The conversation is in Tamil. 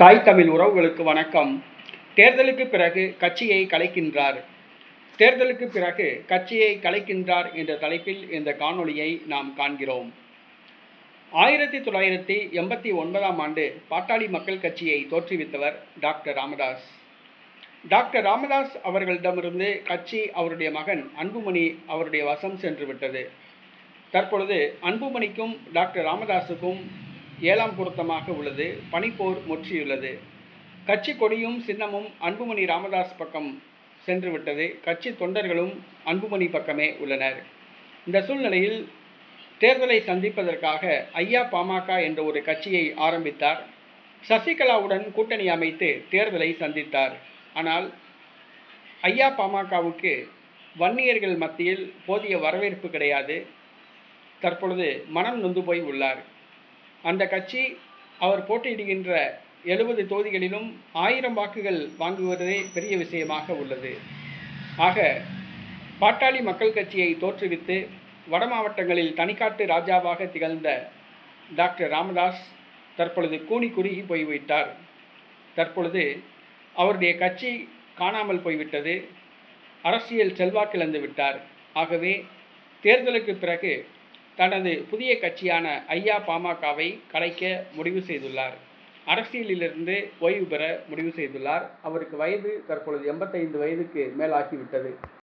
தாய் தமிழ் உறவுகளுக்கு வணக்கம். தேர்தலுக்கு பிறகு கட்சியை கலைக்கின்றார். தேர்தலுக்கு பிறகு கட்சியை கலைக்கின்றார் என்ற தலைப்பில் இந்த காணொளியை நாம் காண்கிறோம். 1989ஆம் ஆண்டு பாட்டாளி மக்கள் கட்சியை தோற்றுவித்தவர் டாக்டர் ராமதாஸ். டாக்டர் ராமதாஸ் அவர்களிடமிருந்து கட்சி அவருடைய மகன் அன்புமணி அவருடைய வசம் சென்று விட்டது. தற்பொழுது அன்புமணிக்கும் டாக்டர் ராமதாஸுக்கும் 7ஆம் பொருத்தமாக உள்ளது. பனிப்போர் முற்றியுள்ளது. கட்சி கொடியும் சின்னமும் அன்புமணி ராமதாஸ் பக்கம் சென்று விட்டது. கட்சி தொண்டர்களும் அன்புமணி பக்கமே உள்ளனர். இந்த சூழ்நிலையில் தேர்தலை சந்திப்பதற்காக ஐயா பாமக என்ற ஒரு கட்சியை ஆரம்பித்தார். சசிகலாவுடன் கூட்டணி அமைத்து தேர்தலை சந்தித்தார். ஆனால் ஐயா பாமகவுக்கு வன்னியர்கள் மத்தியில் போதிய வரவேற்பு கிடையாது. தற்பொழுது மனம் நொந்து போய் உள்ளார். அந்த கட்சி அவர் போட்டியிடுகின்ற 70 தொகுதிகளிலும் 1000 வாக்குகள் வாங்குவதே பெரிய விஷயமாக உள்ளது. ஆக பாட்டாளி மக்கள் கட்சியை தோற்றுவித்து வட மாவட்டங்களில் தனிக்காட்டு ராஜாவாக திகழ்ந்த டாக்டர் ராமதாஸ் தற்பொழுது கூனி குறுகி போய்விட்டார். தற்பொழுது அவருடைய கட்சி காணாமல் போய்விட்டது. அரசியல் செல்வாக்கிழந்து விட்டார். ஆகவே தேர்தலுக்கு பிறகு தனது புதிய கட்சியான ஐயா பாமகவை கலைக்க முடிவு செய்துள்ளார். அரசியலிலிருந்து ஓய்வு பெற முடிவு செய்துள்ளார். அவருக்கு வயது தற்பொழுது 85 வயதுக்கு மேலாகிவிட்டது.